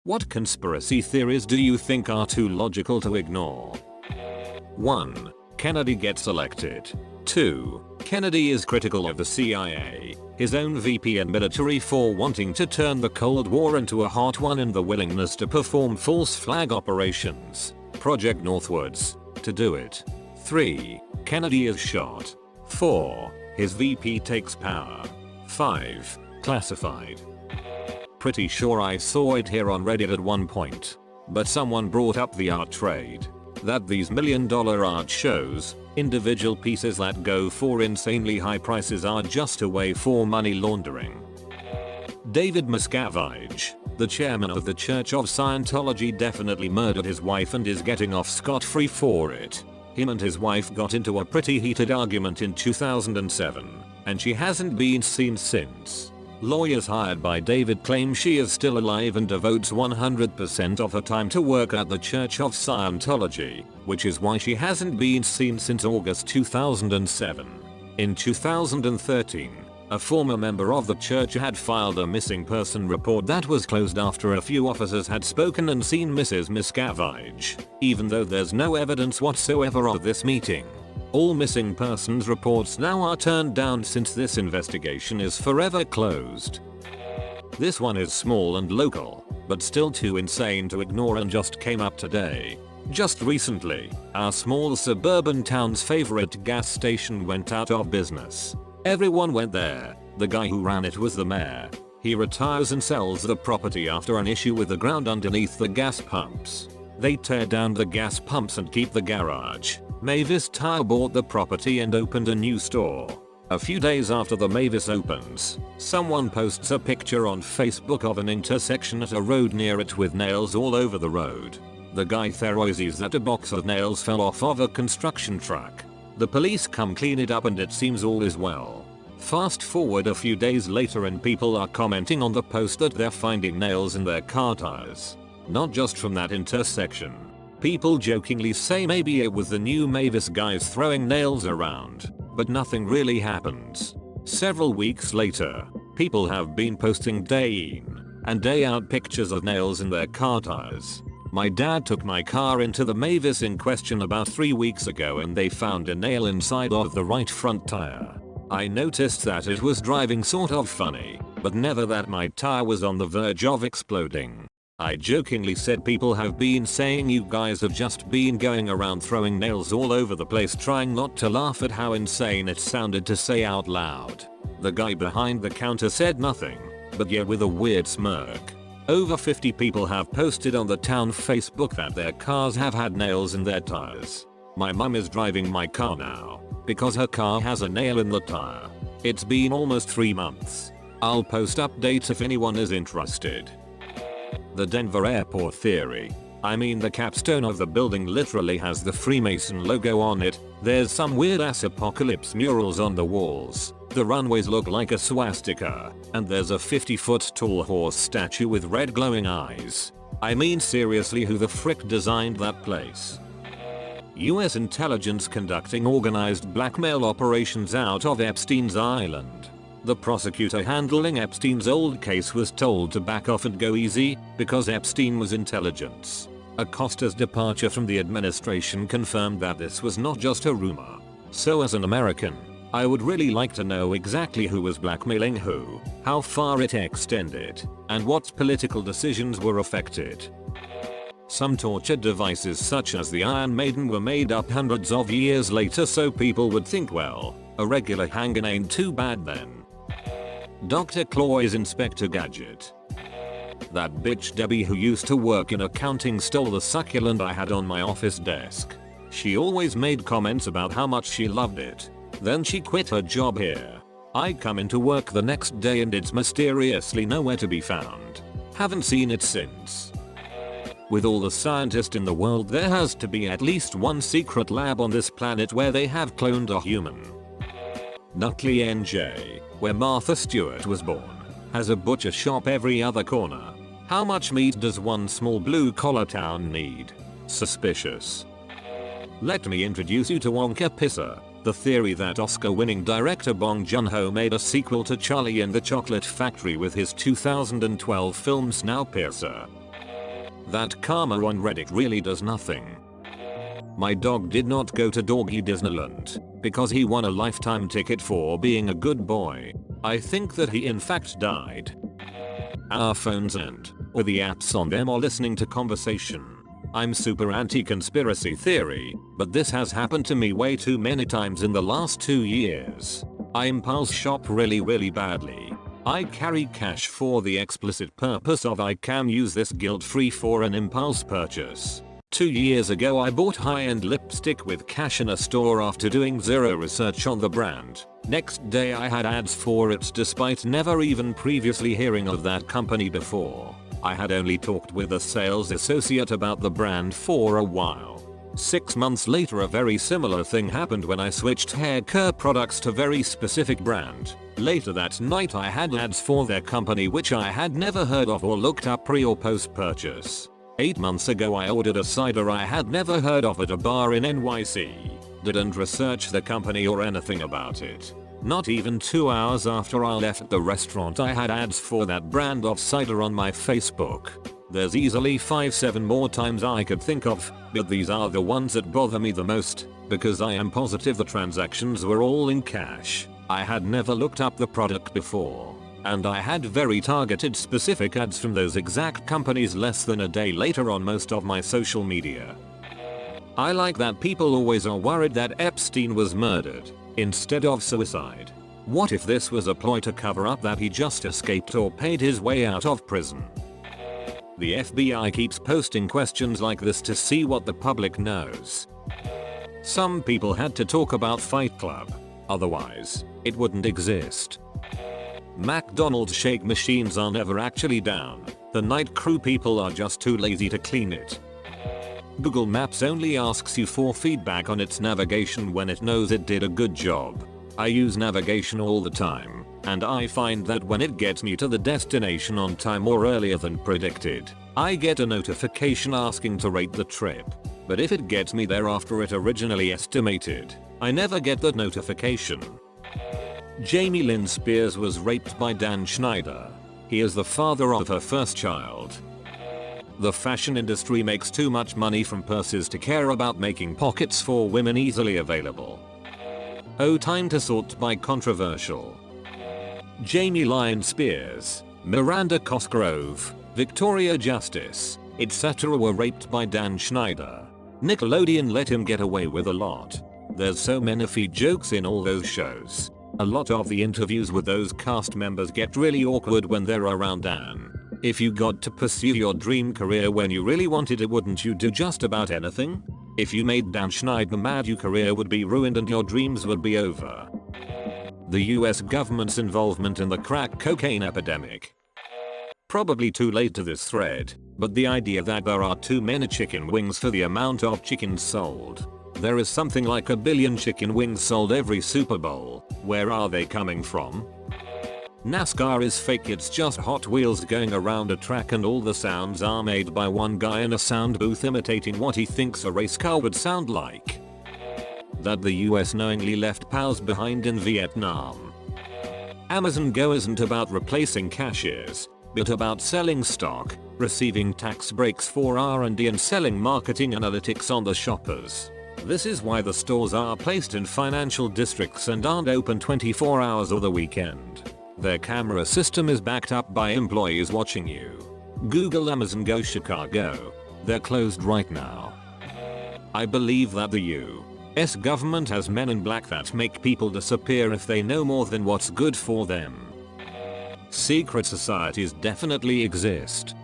What conspiracy theories do you think are too logical to ignore? 1. Kennedy gets elected. 2. Kennedy is critical of the CIA, his own VP and military for wanting to turn the Cold War into a hot one and the willingness to perform false flag operations, Project Northwoods, to do it. 3. Kennedy is shot. 4. His VP takes power. 5. Classified. Pretty sure I saw it here on Reddit at one point. But someone brought up the art trade. That these $1 million art shows, individual pieces that go for insanely high prices are just a way for money laundering. David Miscavige, the chairman of the Church of Scientology, definitely murdered his wife and is getting off scot-free for it. Him and his wife got into a pretty heated argument in 2007, and she hasn't been seen since. Lawyers hired by David claim she is still alive and devotes 100% of her time to work at the Church of Scientology, which is why she hasn't been seen since August 2007. In 2013, a former member of the church had filed a missing person report that was closed after a few officers had spoken and seen Mrs. Miscavige, even though there's no evidence whatsoever of this meeting. All missing persons reports now are turned down since this investigation is forever closed. This one is small and local, but still too insane to ignore and just came up today. Just recently, our small suburban town's favorite gas station went out of business. Everyone went there. The guy who ran it was the mayor. He retires and sells the property after an issue with the ground underneath the gas pumps. They tear down the gas pumps and keep the garage. Mavis Tire bought the property and opened a new store. A few days after the Mavis opens, someone posts a picture on Facebook of an intersection at a road near it with nails all over the road. The guy theorizes that a box of nails fell off of a construction truck. The police come clean it up and it seems all is well. Fast forward a few days later and people are commenting on the post that they're finding nails in their car tires. Not just from that intersection. People jokingly say maybe it was the new Mavis guys throwing nails around, but nothing really happens. Several weeks later, people have been posting day in and day out pictures of nails in their car tires. My dad took my car into the Mavis in question about 3 weeks ago and they found a nail inside of the right front tire. I noticed that it was driving sort of funny, but never that my tire was on the verge of exploding. I jokingly said people have been saying you guys have just been going around throwing nails all over the place, trying not to laugh at how insane it sounded to say out loud. The guy behind the counter said nothing, but yeah, with a weird smirk. Over 50 people have posted on the town Facebook that their cars have had nails in their tires. My mum is driving my car now because her car has a nail in the tire. It's been almost 3 months. I'll post updates if anyone is interested. The Denver Airport theory. I mean, the capstone of the building literally has the Freemason logo on it. There's some weird ass apocalypse murals on the walls. The runways look like a swastika, and there's a 50-foot tall horse statue with red glowing eyes. I mean, seriously, who the frick designed that place? US intelligence conducting organized blackmail operations out of Epstein's Island. The prosecutor handling Epstein's old case was told to back off and go easy because Epstein was intelligence. Acosta's departure from the administration confirmed that this was not just a rumor. So as an American, I would really like to know exactly who was blackmailing who, how far it extended, and what political decisions were affected. Some torture devices such as the Iron Maiden were made up hundreds of years later so people would think, well, a regular hanger ain't too bad then. Dr. Claw is Inspector Gadget. That bitch Debbie who used to work in accounting stole the succulent I had on my office desk. She always made comments about how much she loved it. Then she quit her job here. I come into work the next day and it's mysteriously nowhere to be found. Haven't seen it since. With all the scientists in the world, there has to be at least one secret lab on this planet where they have cloned a human. Nutley NJ, where Martha Stewart was born, has a butcher shop every other corner. How much meat does one small blue-collar town need? Suspicious. Let me introduce you to Wonka Pisser, the theory that Oscar-winning director Bong Joon-ho made a sequel to Charlie and the Chocolate Factory with his 2012 film Snowpiercer. That karma on Reddit really does nothing. My dog did not go to Doggy Disneyland because he won a lifetime ticket for being a good boy. I think that he in fact died. Our phones or the apps on them are listening to conversation. I'm super anti-conspiracy theory, but this has happened to me way too many times in the last 2 years. I impulse shop really badly. I carry cash for the explicit purpose of I can use this guilt-free for an impulse purchase. 2 years ago I bought high-end lipstick with cash in a store after doing zero research on the brand. Next day I had ads for it despite never even previously hearing of that company before. I had only talked with a sales associate about the brand for a while. 6 months later a very similar thing happened when I switched hair care products to very specific brand. Later that night I had ads for their company which I had never heard of or looked up pre or post purchase. 8 months ago I ordered a cider I had never heard of at a bar in NYC. Didn't research the company or anything about it. Not even 2 hours after I left the restaurant I had ads for that brand of cider on my Facebook. There's easily 5-7 more times I could think of, but these are the ones that bother me the most, because I am positive the transactions were all in cash. I had never looked up the product before, and I had very targeted specific ads from those exact companies less than a day later on most of my social media. I like that people always are worried that Epstein was murdered instead of suicide. What if this was a ploy to cover up that he just escaped or paid his way out of prison? The FBI keeps posting questions like this to see what the public knows. Some people had to talk about Fight Club, otherwise it wouldn't exist. McDonald's shake machines are never actually down, the night crew people are just too lazy to clean it. Google Maps only asks you for feedback on its navigation when it knows it did a good job. I use navigation all the time, and I find that when it gets me to the destination on time or earlier than predicted, I get a notification asking to rate the trip. But if it gets me there after it originally estimated, I never get that notification. Jamie Lynn Spears was raped by Dan Schneider. He is the father of her first child. The fashion industry makes too much money from purses to care about making pockets for women easily available. Oh, time to sort by controversial. Jamie Lynn Spears, Miranda Cosgrove, Victoria Justice, etc. were raped by Dan Schneider. Nickelodeon let him get away with a lot. There's so many feed jokes in all those shows. A lot of the interviews with those cast members get really awkward when they're around Dan. If you got to pursue your dream career when you really wanted it, wouldn't you do just about anything? If you made Dan Schneider mad, your career would be ruined and your dreams would be over. The US government's involvement in the crack cocaine epidemic. Probably too late to this thread, but the idea that there are too many chicken wings for the amount of chickens sold. There is something like 1 billion chicken wings sold every Super Bowl. Where are they coming from? NASCAR is fake, it's just Hot Wheels going around a track and all the sounds are made by one guy in a sound booth imitating what he thinks a race car would sound like. That the US knowingly left POWs behind in Vietnam. Amazon Go isn't about replacing cashiers, but about selling stock, receiving tax breaks for R&D and selling marketing analytics on the shoppers. This is why the stores are placed in financial districts and aren't open 24 hours or the weekend. Their camera system is backed up by employees watching you. Google Amazon Go Chicago. They're closed right now. I believe that the US government has men in black that make people disappear if they know more than what's good for them. Secret societies definitely exist.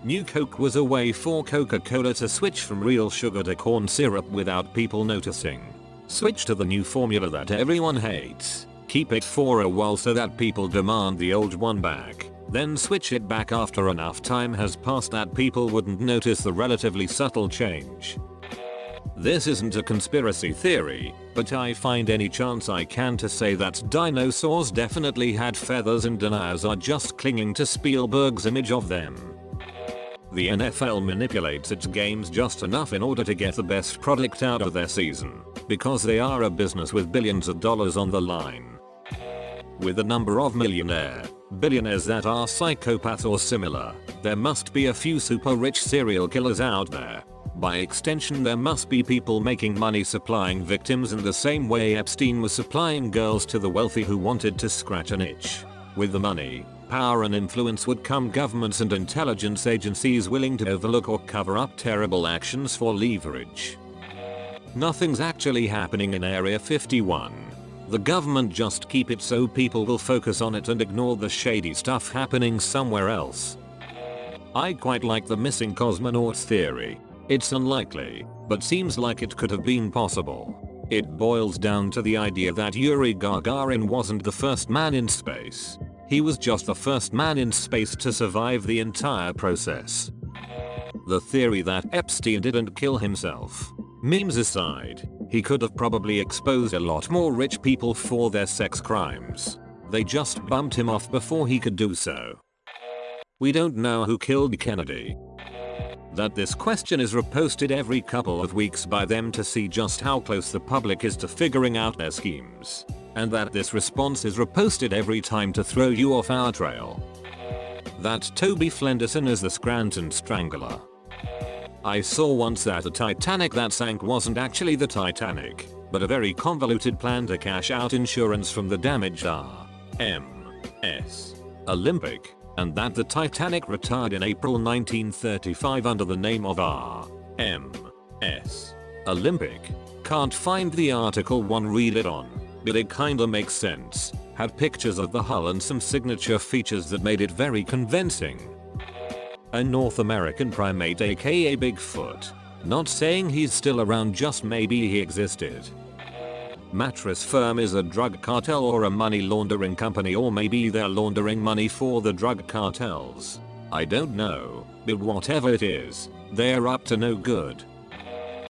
New Coke was a way for Coca-Cola to switch from real sugar to corn syrup without people noticing. Switch to the new formula that everyone hates. Keep it for a while so that people demand the old one back. Then switch it back after enough time has passed that people wouldn't notice the relatively subtle change. This isn't a conspiracy theory, but I find any chance I can to say that dinosaurs definitely had feathers and deniers are just clinging to Spielberg's image of them. The NFL manipulates its games just enough in order to get the best product out of their season, because they are a business with billions of dollars on the line. With the number of millionaire Billionaires that are psychopaths or similar. There must be a few super rich serial killers out there. By extension, there must be people making money supplying victims in the same way Epstein was supplying girls to the wealthy who wanted to scratch an itch. With the money, power and influence would come governments and intelligence agencies willing to overlook or cover up terrible actions for leverage. Nothing's actually happening in Area 51. The government just keep it so people will focus on it and ignore the shady stuff happening somewhere else. I quite like the missing cosmonauts theory. It's unlikely, but seems like it could have been possible. It boils down to the idea that Yuri Gagarin wasn't the first man in space. He was just the first man in space to survive the entire process. The theory that Epstein didn't kill himself. Memes aside, he could have probably exposed a lot more rich people for their sex crimes. They just bumped him off before he could do so. We don't know who killed Kennedy. That this question is reposted every couple of weeks by them to see just how close the public is to figuring out their schemes. And that this response is reposted every time to throw you off our trail. That Toby Flenderson is the Scranton Strangler. I saw once that the Titanic that sank wasn't actually the Titanic, but a very convoluted plan to cash out insurance from the damaged RMS Olympic, and that the Titanic retired in April 1935 under the name of RMS Olympic. Can't find the article, one read it on, but it kinda makes sense. Had pictures of the hull and some signature features that made it very convincing. A North American primate aka Bigfoot. Not saying he's still around, just maybe he existed. Mattress firm is a drug cartel or a money laundering company, or maybe they're laundering money for the drug cartels. I don't know, but whatever it is, they're up to no good.